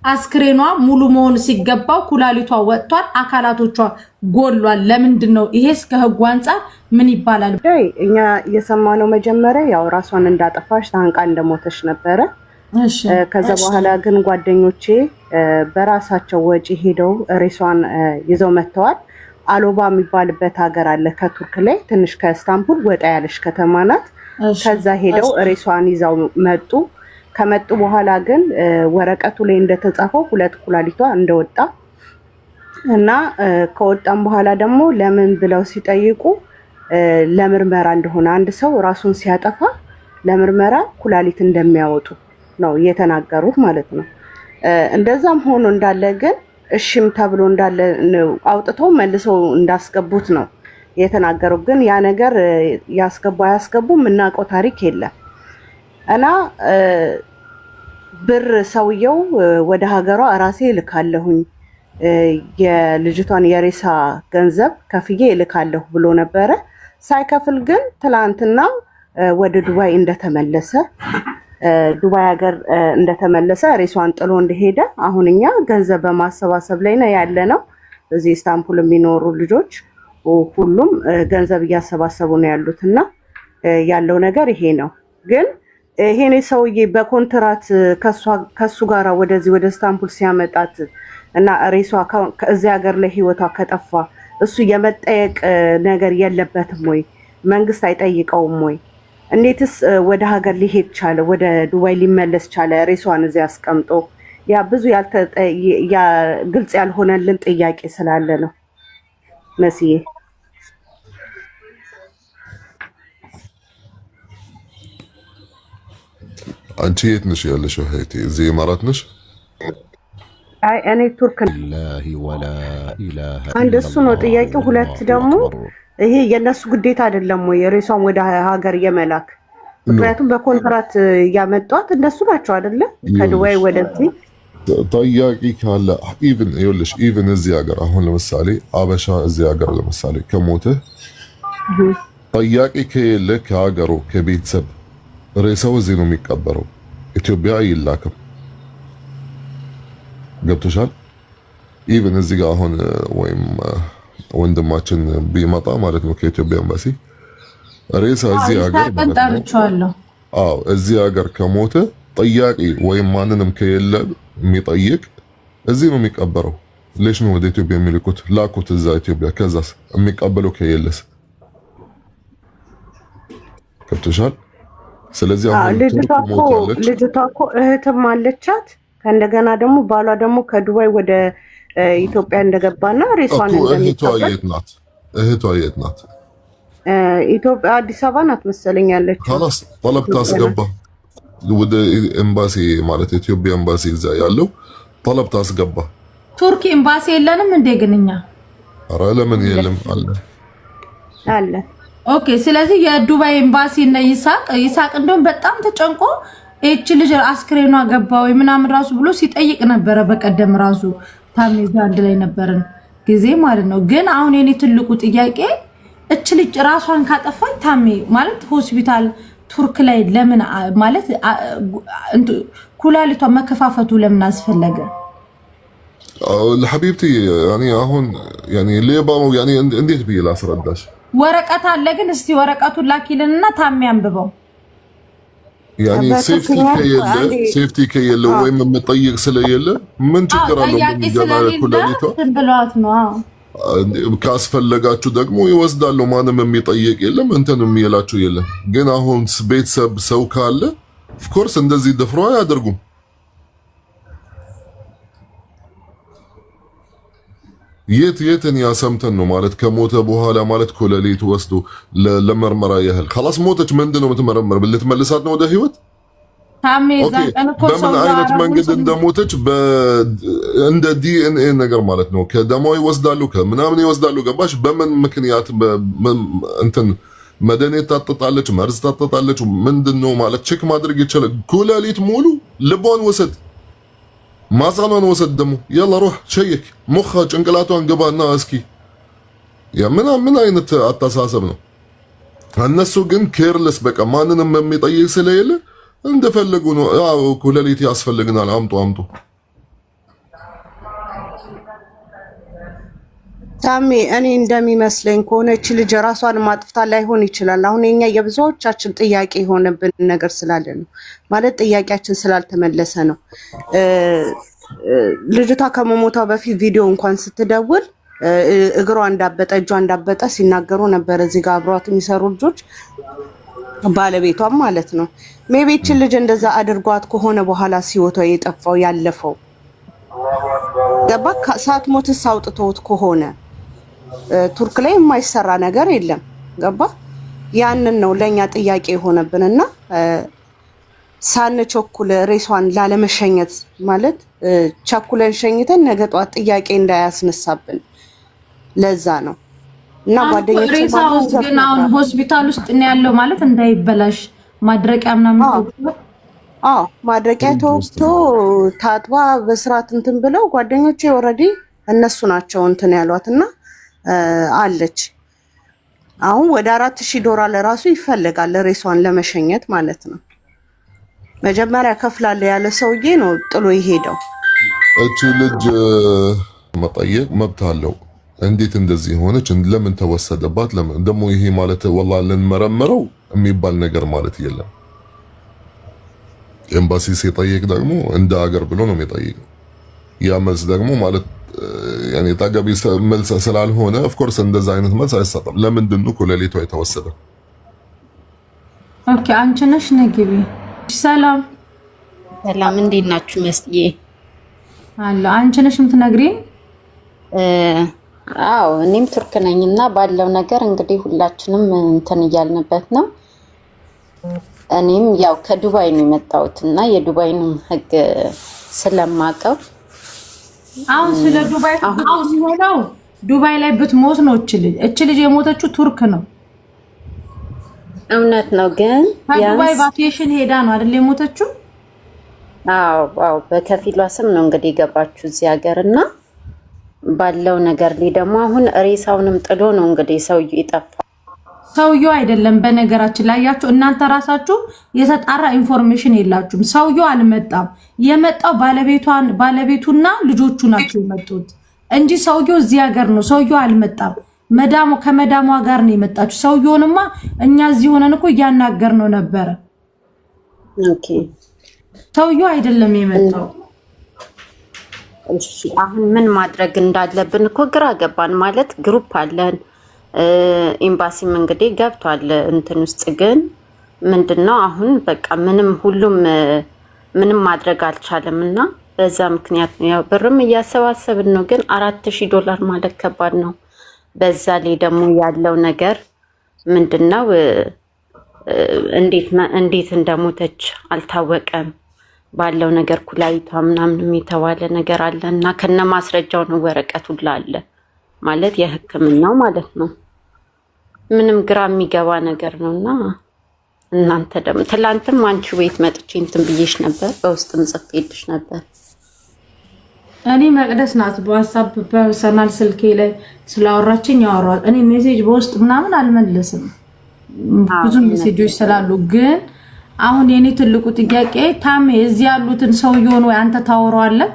አስክሬኗ ሙሉ መሆን ሲገባው ኩላሊቷ ወጥቷል፣ አካላቶቿ ጎሏል። ለምንድነው ይሄስ ከህጉ አንፃር ምን ይባላል? እኛ የሰማነው መጀመሪያ ያው ራሷን እንዳጠፋች ታንቃ እንደሞተች ነበረ። ከዛ በኋላ ግን ጓደኞቼ በራሳቸው ወጪ ሄደው ሬሷን ይዘው መጥተዋል። አሎባ የሚባልበት ሀገር አለ ከቱርክ ላይ ትንሽ ከኢስታንቡል ወጣ ያለች ከተማ ናት። ከዛ ሄደው ሬሷን ይዘው መጡ። ከመጡ በኋላ ግን ወረቀቱ ላይ እንደተጻፈው 2 ኩላሊቷ እንደወጣ እና ከወጣም በኋላ ደግሞ ለምን ብለው ሲጠይቁ ለምርመራ እንደሆነ አንድ ሰው ራሱን ሲያጠፋ ለምርመራ ኩላሊት እንደሚያወጡ ነው የተናገሩት ማለት ነው። እንደዛም ሆኖ እንዳለ ግን እሺም ተብሎ እንዳለ አውጥተው መልሰው እንዳስገቡት ነው የተናገሩት። ግን ያ ነገር ያስገቡ የምናውቀው ታሪክ የለም። እና ብር ሰውየው ወደ ሀገሯ ራሴ ልካለሁኝ የልጅቷን የሬሳ ገንዘብ ከፍዬ ልካለሁ ብሎ ነበረ። ሳይከፍል ግን ትላንትና ወደ ዱባይ እንደተመለሰ ዱባይ ሀገር እንደተመለሰ ሬሷን ጥሎ እንደሄደ አሁን እኛ ገንዘብ በማሰባሰብ ላይ ነው ያለነው። እዚህ ኢስታንቡል የሚኖሩ ልጆች ሁሉም ገንዘብ እያሰባሰቡ ነው ያሉትና ያለው ነገር ይሄ ነው። ግን ይሄኔ ሰውዬ በኮንትራት ከሱ ጋራ ወደዚህ ወደ ኢስታንቡል ሲያመጣት እና ሬሷ ከዚህ ሀገር ላይ ህይወቷ ከጠፋ እሱ የመጠየቅ ነገር የለበትም ወይ? መንግስት አይጠይቀውም ወይ? እንዴትስ ወደ ሀገር ሊሄድ ቻለ? ወደ ዱባይ ሊመለስ ቻለ? ሬሷን እዚህ አስቀምጦ ያ ብዙ ግልጽ ያልሆነልን ጥያቄ ስላለ ነው መስዬ። አንቺ የት ነሽ ያለሽው? እህቴ እዚህ ኢማራት ነሽ? አይ እኔ ቱርክ አንድ እሱ ነው ጥያቄው። ሁለት ደግሞ ይሄ የነሱ ግዴታ አይደለም ወይ ሬሷን ወደ ሀገር የመላክ? ምክንያቱም በኮንትራት ያመጧት እነሱ ናቸው አይደለ? ከዱባይ ወደዚህ ጠያቂ ካለ ኢቭን እዚህ ሀገር አሁን ለምሳሌ አበሻ እዚህ ሀገር ለምሳሌ ከሞተ ጠያቂ ከሌለ ከሀገሩ ከቤተሰብ ሬሳው እዚህ ነው የሚቀበረው። ኢትዮጵያ አይላክም። ገብቶሻል? ኢቭን እዚህ ጋር አሁን ወይም ወንድማችን ቢመጣ ማለት ነው ከኢትዮጵያ ኤምባሲ ሬሳ እዚህ ሀገር እዚህ ሀገር ከሞተ ጠያቂ ወይም ማንንም ከሌለ የሚጠይቅ እዚህ ነው የሚቀበረው። ለሽ ነው ወደ ኢትዮጵያ የሚልኩት? ላኩት እዛ ኢትዮጵያ። ከዛስ የሚቀበለው ከሌለስ? ገብቶሻል? ስለዚህ አሁን ልጅቷ እኮ እህትም አለቻት። ከእንደገና ደግሞ ባሏ ደግሞ ከዱባይ ወደ ኢትዮጵያ እንደገባና ሬሷን እንደሚቀበል እህቷ የት ናት? ኢትዮጵያ አዲስ አበባ ናት መሰለኝ ያለችው። خلاص طلب ታስገባ ወደ ኤምባሲ ማለት ኢትዮጵያ ኤምባሲ እዛ ያለው طلب ታስገባ። ቱርክ ኤምባሲ የለንም እንዴ ግንኛ? ኧረ ለምን የለም? አለ። ኦኬ። ስለዚህ የዱባይ ኤምባሲ እና ይሳቅ እንደውም በጣም ተጨንቆ እቺ ልጅ አስክሬኗ ገባ ወይ ምናምን ራሱ ብሎ ሲጠይቅ ነበረ። በቀደም ራሱ ታሜ አንድ ላይ ነበርን ጊዜ ማለት ነው። ግን አሁን የኔ ትልቁ ጥያቄ እቺ ልጅ ራሷን ካጠፋች ታሜ ማለት ሆስፒታል ቱርክ ላይ ለምን ማለት ኩላሊቷ መከፋፈቱ ለምን አስፈለገ? ለሐቢብቲ ያኒ አሁን ያኒ ሌባው ያኒ እንዴት ብዬ ላስረዳሽ? ወረቀት አለ ግን እስቲ ወረቀቱን ላኪልንና ታሜ አንብበው። ያኒ ሴፍቲ ከየለ ወይም የምጠይቅ ስለየለ ምን ችግር አለው? ኩላሊቷ ብሏት ነው። ካስፈለጋችሁ ደግሞ ይወስዳሉ። ማንም የሚጠይቅ የለም እንትን የሚላችሁ የለም። ግን አሁን ቤተሰብ ሰው ካለ ኦፍ ኮርስ እንደዚህ ደፍሮ አያደርጉም። የትን ያሰምተን ነው ማለት ከሞተ በኋላ ማለት ኩላሊት ወስዶ ለመርመራ ያህል خلاص ሞተች። ምንድነው የምትመረመር? ልትመልሳት ነው ወደ ህይወት? በምን አይነት መንገድ እንደሞተች እንደ ዲኤንኤ ነገር ማለት ነው። ከደሟ ይወስዳሉ፣ ከምናምን ይወስዳሉ። ገባሽ? በምን ምክንያት እንትን መድኃኒት ታጠጣለች፣ መርዝ ታጠጣለች፣ ምንድነው ማለት ቼክ ማድረግ ይችላል። ኩላሊት ሙሉ ልቧን ወሰድ፣ ማሳኗን ወሰድ። ደግሞ يلا روح ሸይክ ሙኻ ጭንቅላቷን ገባና እስኪ ምን አይነት አስተሳሰብ ነው? እነሱ ግን ኬርለስ በቃ ማንንም የሚጠይቅ ስለሌለ እንደፈለጉ ነው። ኩላሊት ያስፈልግናል፣ አምጡ። ታሜ እኔ እንደሚመስለኝ ከሆነ እቺ ልጅ ራሷን ማጥፍታ ላይሆን ይችላል። አሁን የኛ የብዙዎቻችን ጥያቄ የሆነብን ነገር ስላለ ነው ማለት ጥያቄያችን ስላልተመለሰ ነው። ልጅቷ ከመሞቷ በፊት ቪዲዮ እንኳን ስትደውል እግሯ እንዳበጠ እጇ እንዳበጠ ሲናገሩ ነበር። እዚህ ጋር አብሯት የሚሰሩ ልጆች ባለቤቷም ማለት ነው። ሜቢ እቺ ልጅ እንደዛ አድርጓት ከሆነ በኋላ ሲወቷ የጠፋው ያለፈው ገባ ሳትሞትስ አውጥቶት ከሆነ ቱርክ ላይ የማይሰራ ነገር የለም። ገባ ያንን ነው ለኛ ጥያቄ የሆነብንና ሳንቸኩል ሬሷን ላለመሸኘት ማለት ቸኩለን ሸኝተን ነገ ጧት ጥያቄ እንዳያስነሳብን ለዛ ነው። እና ጓደኞቼ ሬሳው ግን አሁን ሆስፒታል ውስጥ ነው ያለው ማለት እንዳይበላሽ ማድረቂያ ምናምን ማድረቂያ ተወቅቶ ታጥባ በስርዓት እንትን ብለው ጓደኞቼ ኦልሬዲ እነሱ ናቸው እንትን ያሏትና አለች። አሁን ወደ $4000 ለራሱ ይፈልጋል ሬሷን ለመሸኘት ማለት ነው። መጀመሪያ ከፍላለሁ ያለ ሰውዬ ነው ጥሎ ይሄደው። እቺ ልጅ መጠየቅ መብት አለው። እንዴት እንደዚህ ሆነች? ለምን ተወሰደባት? ለምን ደግሞ ይሄ ማለት ወላሂ ልንመረምረው የሚባል ነገር ማለት የለም። ኤምባሲ ሲጠይቅ ደግሞ እንደ ሀገር ብሎ ነው የሚጠይቀው። ያ መልስ ደግሞ ማለት ያኔ ታጋቢ መልስ ስላልሆነ ኦፍ ኮርስ እንደዛ አይነት መልስ አይሰጥም። ለምንድን ነው ኮሌሊቷ የተወሰደ? ኦኬ አንቺ ነሽ ነግቢ። ሰላም ሰላም፣ እንዴት ናችሁ? መስዬ አለ አንቺ ነሽ የምትነግሪኝ? አዎ እኔም ቱርክ ነኝና ባለው ነገር እንግዲህ ሁላችንም እንትን እያልንበት ነው። እኔም ያው ከዱባይ ነው የመጣሁትና የዱባይንም ህግ ስለማቀው አሁን ስለ ዱባይ አሁን ሲሆነው ዱባይ ላይ ብትሞት ነው እቺ ልጅ የሞተችው ቱርክ ነው። እውነት ነው ግን ዱባይ ቫኬሽን ሄዳ ነው አይደል የሞተችው? አዎ በከፊሏ ስም ነው እንግዲህ የገባችው እዚህ ሀገርና ባለው ነገር ላይ ደግሞ አሁን ሬሳውንም ጥሎ ነው እንግዲህ ሰውዬው የጠፋው። ሰውዬው አይደለም በነገራችን ላይ ያችሁ እናንተ ራሳችሁ የተጣራ ኢንፎርሜሽን የላችሁም። ሰውዬው አልመጣም። የመጣው ባለቤቱና ልጆቹ ናቸው የመጡት እንጂ ሰውዬው እዚህ ሀገር ነው። ሰውዬው አልመጣም። ከመዳሟ ጋር ነው የመጣችው። ሰውዬውንማ እኛ እዚህ ሆነን እኮ እያናገር ነው ነበረ። ኦኬ ሰውዬው አይደለም የመጣው። እሺ አሁን ምን ማድረግ እንዳለብን እኮ ግራ ገባን። ማለት ግሩፕ አለን ኤምባሲም እንግዲህ ገብቷል እንትን ውስጥ ግን ምንድነው አሁን በቃ ሁሉም ምንም ማድረግ አልቻለምና በዛ ምክንያት ነው ያው ብርም እያሰባሰብን ነው። ግን $4000 ማለት ከባድ ነው። በዛ ላይ ደግሞ ያለው ነገር ምንድነው እንዴት እንደሞተች አልታወቀም። ባለው ነገር ኩላሊቷ ምናምን የተባለ ነገር አለና ከነ ማስረጃው ነው ወረቀቱ ላለ ማለት የሕክምናው ማለት ነው። ምንም ግራ የሚገባ ነገር ነውና እናንተ ደግሞ ትላንትም አንቺ ቤት መጥቼ እንትን ብዬሽ ነበር፣ በውስጥም ጽፌልሽ ነበር። እኔ መቅደስ ናት በዋትስአፕ በፐርሰናል ስልኬ ላይ ስላወራችኝ ያወራል። እኔ ሜሴጅ በውስጥ ምናምን አልመለስም ብዙ ሜሴጆች ስላሉ። ግን አሁን የኔ ትልቁ ጥያቄ ታሜ እዚህ ያሉትን ሰውዬውን ወይ አንተ ታወራዋለህ?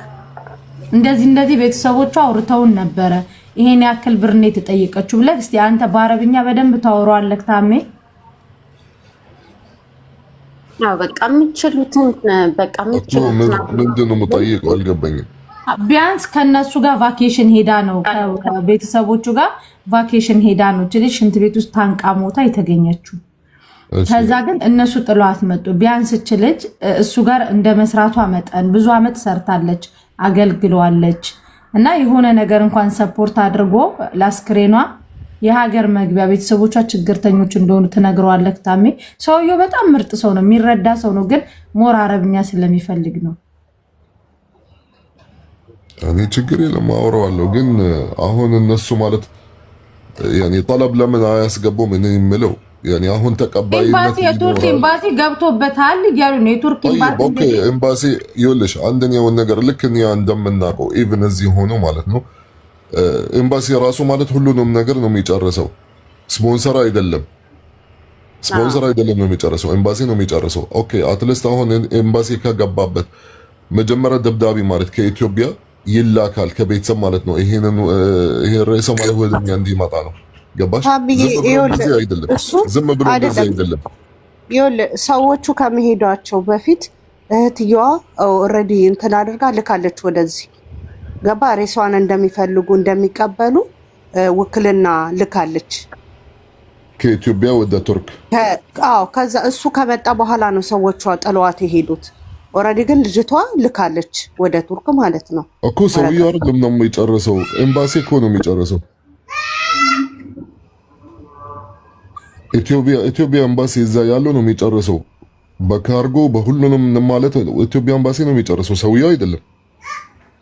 እንደዚህ ቤተሰቦቿ አውርተውን ነበረ ይሄን ያክል ብር ነው የተጠየቀችው ብለህ እስቲ አንተ በአረብኛ በደንብ ታወራዋለህ ታሜ? አዎ በቃ የምትችሉትን ምንድነው የምጠይቀው? አልገባኝም። ቢያንስ ከነሱ ጋር ቫኬሽን ሄዳ ነው ከቤተሰቦቹ ጋር ቫኬሽን ሄዳ ነው ትልሽ ሽንት ቤት ውስጥ ታንቃ ሞታ የተገኘችው። ከዛ ግን እነሱ ጥሏት መጡ። ቢያንስ እች ልጅ እሱ ጋር እንደ መስራቷ መጠን ብዙ አመት ሰርታለች፣ አገልግሏለች እና የሆነ ነገር እንኳን ሰፖርት አድርጎ ላስክሬኗ የሀገር መግቢያ ቤተሰቦቿ ችግርተኞች እንደሆኑ ትነግረዋለህ ታሜ። ሰውየው በጣም ምርጥ ሰው ነው፣ የሚረዳ ሰው ነው። ግን ሞር አረብኛ ስለሚፈልግ ነው። እኔ ችግር የለም አወራዋለሁ። ግን አሁን እነሱ ማለት ያኔ ጠለብ ለምን አያስገቡም? እኔ የምለው ያኔ አሁን ተቀባይነት የቱርክ ኤምባሲ ገብቶበታል እያሉ ነው። የቱርክ ኤምባሲ ይኸውልሽ አንደኛውን ነገር ልክ እኛ እንደምናውቀው ኢቭን እዚህ ሆኖ ማለት ነው ኤምባሲ ራሱ ማለት ሁሉንም ነገር ነው የሚጨርሰው። ስፖንሰር አይደለም ነው የሚጨርሰው፣ ኤምባሲ ነው የሚጨርሰው። ኦኬ አትሊስት አሁን ኤምባሲ ከገባበት መጀመሪያ ደብዳቤ ማለት ከኢትዮጵያ ይላካል ከቤተሰብ ማለት ነው። ይሄ ሬሳ ማለት ወደኛ እንዲመጣ ነው። ገባሽ? ዝም ብሎ እንደዚህ አይደለም። ይኸውልህ ሰዎቹ ከመሄዷቸው በፊት እህትየዋ ኦልሬዲ እንትን አድርጋ ልካለች ወደዚህ። ገባ? ሬሷን እንደሚፈልጉ እንደሚቀበሉ ውክልና ልካለች ከኢትዮጵያ ወደ ቱርክ። ከዛ እሱ ከመጣ በኋላ ነው ሰዎቿ ጥለዋት የሄዱት። ኦልሬዲ ግን ልጅቷ ልካለች ወደ ቱርክ ማለት ነው እኮ። ሰውዬው አይደለም ነው የሚጨርሰው፣ ኤምባሲ እኮ ነው የሚጨርሰው። ኢትዮጵያ ኤምባሲ እዛ ያለው ነው የሚጨርሰው። በካርጎ በሁሉንም ማለት ኢትዮጵያ ኤምባሲ ነው የሚጨርሰው፣ ሰውዬው አይደለም።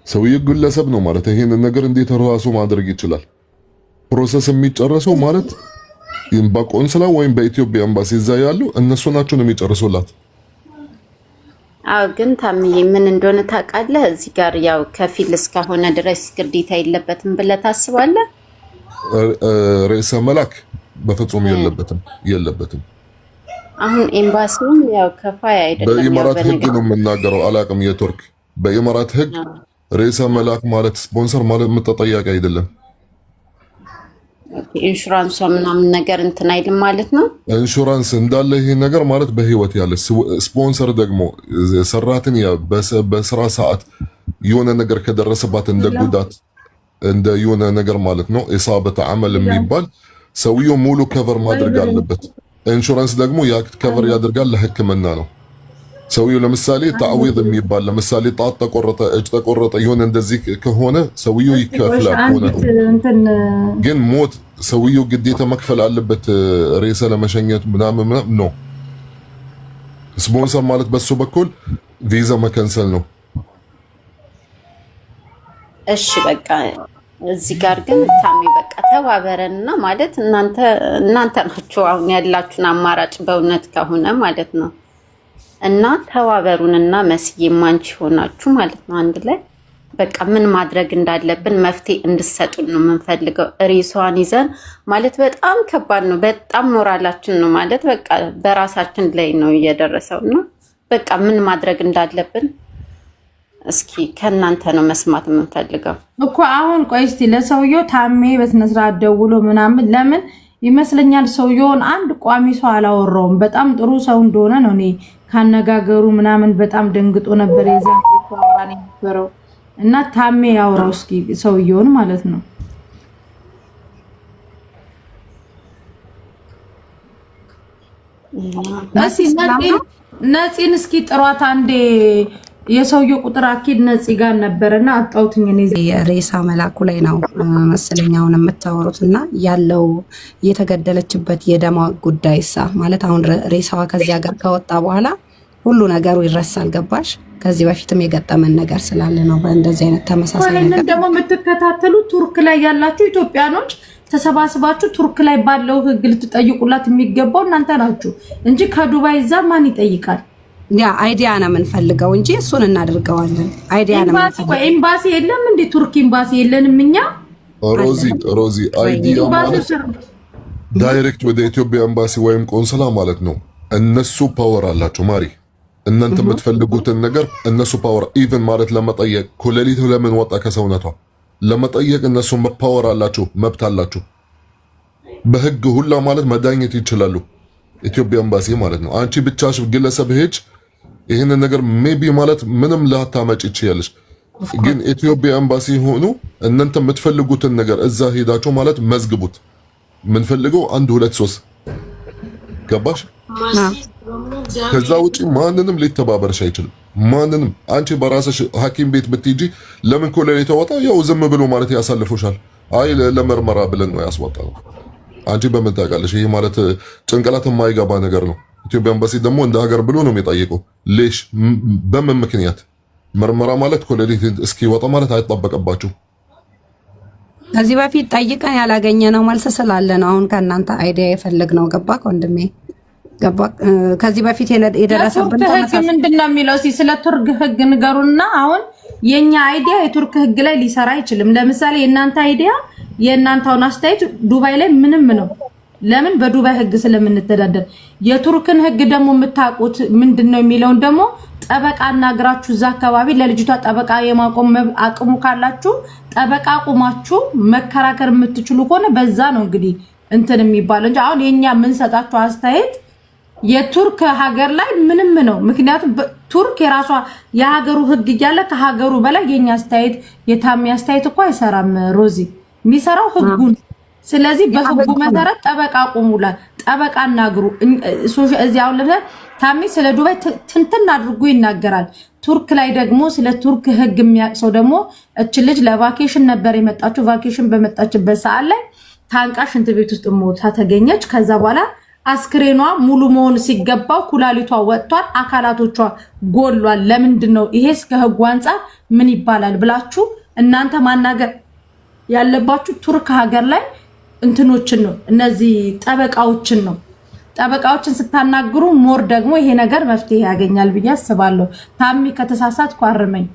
ሰውዬው ግለሰብ ነው ማለት። ይሄንን ነገር እንዴት ራሱ ማድረግ ይችላል? ፕሮሰስ የሚጨርሰው ማለት በቆንስላ ወይም በኢትዮጵያ ኤምባሲ እዛ ያለው እነሱ ናቸው ነው የሚጨርሱላት። አዎ ግን ታምዬ ምን እንደሆነ ታውቃለህ? እዚህ ጋር ያው ከፊል እስከሆነ ድረስ ግዴታ የለበትም ብለህ ታስባለህ? ርዕሰ መላክ በፍጹም የለበትም። አሁን ኤምባሲውም ያው ከፋይ አይደለም። በኢማራት ህግ ነው የምናገረው። አላቅም የቱርክ በኢማራት ህግ ርዕሰ መላክ ማለት ስፖንሰር ማለት ተጠያቂ አይደለም። ኢንሹራንስ ምናምን ነገር እንትን አይልም ማለት ነው። ኢንሹራንስ እንዳለ ይሄ ነገር ማለት በህይወት ያለ ስፖንሰር ደግሞ ሰራተኛ በስራ ሰዓት የሆነ ነገር ከደረሰባት እንደ ጉዳት እንደ የሆነ ነገር ማለት ነው ኢሳበተ አመል የሚባል ሰውየው ሙሉ ከቨር ማድረግ አለበት። ኢንሹራንስ ደግሞ ያ ከቨር ያደርጋል ለህክምና ነው። ሰውየው ለምሳሌ ተዓዊድ የሚባል ለምሳሌ ጣት ተቆረጠ፣ እጅ ተቆረጠ የሆነ እንደዚህ ከሆነ ሰውየው ይከፍላል። ሆነ ግን ሞት ሰውየው ግዴታ መክፈል አለበት ሬሳ ለመሸኘት ምናምን ነው። ስፖንሰር ማለት በሱ በኩል ቪዛ መከንሰል ነው። እሺ በቃ እዚህ ጋር ግን ታሚ በቃ ተባበረንና ማለት እናንተ ናችሁ አሁን ያላችሁን አማራጭ በእውነት ከሆነ ማለት ነው። እና ተባበሩንና መስዬም አንቺ ሆናችሁ ማለት ነው አንድ ላይ በቃ ምን ማድረግ እንዳለብን መፍትሄ እንድሰጡን ነው የምንፈልገው። ሬሷን ይዘን ማለት በጣም ከባድ ነው። በጣም ሞራላችን ነው ማለት በቃ በራሳችን ላይ ነው እየደረሰውና በቃ ምን ማድረግ እንዳለብን እስኪ ከእናንተ ነው መስማት የምንፈልገው እኮ። አሁን ቆይ እስቲ ለሰውየው ታሜ በስነ ስርዓት ደውሎ ምናምን ለምን ይመስለኛል ሰውየውን አንድ ቋሚ ሰው አላወራውም። በጣም ጥሩ ሰው እንደሆነ ነው እኔ ካነጋገሩ ምናምን በጣም ደንግጦ ነበር የዛን አወራን የነበረው። እና ታሜ ያወራው እስኪ ሰውየውን ማለት ነው። ነፂን እስኪ ጥሯት አንዴ። የሰውየው ቁጥር አኪድ ነፂ ጋር ነበርና አጣውትኝ እኔ የሬሳ መላኩ ላይ ነው መስለኛውን የምታወሩትና ያለው የተገደለችበት የደማ ጉዳይሳ ማለት አሁን ሬሳዋ ከዚህ ሀገር ከወጣ በኋላ ሁሉ ነገሩ ይረሳል። ገባሽ? ከዚህ በፊትም የገጠመን ነገር ስላለ ነው በእንደዚህ አይነት ተመሳሳይ ነገር ደግሞ የምትከታተሉ ቱርክ ላይ ያላችሁ ኢትዮጵያኖች ተሰባስባችሁ ቱርክ ላይ ባለው ህግ ልትጠይቁላት የሚገባው እናንተ ናችሁ እንጂ ከዱባይ እዛ ማን ይጠይቃል? ያ አይዲያ ነው የምንፈልገው እንጂ እሱን እናደርገዋለን። አይዲያ ነው የምንፈልገው። ኤምባሲ የለም እንዴ? ቱርክ ኤምባሲ የለንም እኛ። ሮዚ አይዲያ ማለት ዳይሬክት ወደ ኢትዮጵያ ኤምባሲ ወይም ቆንስላ ማለት ነው። እነሱ ፓወር አላቸው ማሪ። እናንተ የምትፈልጉትን ነገር እነሱ ፓወር ኢቭን ማለት ለመጠየቅ ኮሌሊት ለምን ወጣ ከሰውነቷ ለመጠየቅ እነሱ ፓወር አላቸው፣ መብት አላቸው። በህግ ሁላ ማለት መዳኘት ይችላሉ። ኢትዮጵያ ኤምባሲ ማለት ነው። አንቺ ብቻሽ ግለሰብ ሄጅ ይሄንን ነገር ሜቢ ማለት ምንም ላታመጭ ይችላልሽ። ግን ኢትዮጵያ ኤምባሲ ሆኖ እናንተ የምትፈልጉትን ነገር እዛ ሄዳችሁ ማለት መዝግቡት። ምን ፈልገው 1 2 3 ገባሽ? ከዛ ውጪ ማንንም ሊተባበርሽ አይችልም። ማንንም አንቺ በራስሽ ሐኪም ቤት ብትጂ ለምን ኮሌራ ተወጣ ያው ዝም ብሎ ማለት ያሳልፉሻል። አይ ለመርመራ ብለን ነው ያስወጣው። አንቺ በምን ታውቃለሽ? ይሄ ማለት ጭንቅላት የማይገባ ነገር ነው። ኢትዮጵያ ኤምባሲ ደግሞ እንደ ሀገር ብሎ ነው የሚጠይቀው። ሌሽ በምን ምክንያት መርመራ ማለት ኮሌራ እስኪወጣ ማለት አይጠበቅባችሁ። ከዚህ በፊት ጠይቀን ያላገኘነው መልስ ስላለ ነው አሁን ከእናንተ አይዲያ የፈለግነው። ገባ ወንድሜ? ገባ? ከዚህ በፊት የደረሰብን ተመሳሳይ ምንድነው የሚለው? ስለ ቱርክ ህግ ንገሩና። አሁን የኛ አይዲያ የቱርክ ህግ ላይ ሊሰራ አይችልም። ለምሳሌ የእናንተ አይዲያ የእናንተውን አስተያየት ዱባይ ላይ ምንም ነው። ለምን? በዱባይ ህግ ስለምንተዳደር። የቱርክን ህግ ደግሞ የምታውቁት ምንድነው የሚለውን ደግሞ ጠበቃ አናግራችሁ እዛ አካባቢ ለልጅቷ ጠበቃ የማቆም አቅሙ ካላችሁ ጠበቃ አቁማችሁ መከራከር የምትችሉ ከሆነ በዛ ነው እንግዲህ እንትን የሚባለው እንጂ አሁን የኛ ምን ሰጣችሁ አስተያየት የቱርክ ሀገር ላይ ምንም ነው። ምክንያቱም ቱርክ የራሷ የሀገሩ ህግ እያለ ከሀገሩ በላይ የኛ አስተያየት የታሚ አስተያየት እኮ አይሰራም። ሮዚ የሚሰራው ህጉን። ስለዚህ በህጉ መሰረት ጠበቃ አቁሙላ፣ ጠበቃ አናግሩ። እዚህ አሁን ለምሳሌ ታሚ ስለ ዱባይ ትንትን አድርጎ ይናገራል። ቱርክ ላይ ደግሞ ስለ ቱርክ ህግ የሚያቅሰው ደግሞ እች ልጅ ለቫኬሽን ነበር የመጣችው። ቫኬሽን በመጣችበት ሰዓት ላይ ታንቃ ሽንት ቤት ውስጥ ሞታ ተገኘች። ከዛ በኋላ አስክሬኗ ሙሉ መሆን ሲገባው ኩላሊቷ ወጥቷል፣ አካላቶቿ ጎሏል። ለምንድን ነው ይሄስ ከህጉ አንፃር ምን ይባላል ብላችሁ እናንተ ማናገር ያለባችሁ ቱርክ ሀገር ላይ እንትኖችን ነው፣ እነዚህ ጠበቃዎችን ነው። ጠበቃዎችን ስታናግሩ ሞር ደግሞ ይሄ ነገር መፍትሄ ያገኛል ብዬ አስባለሁ። ታሚ ከተሳሳትኩ አርመኝ።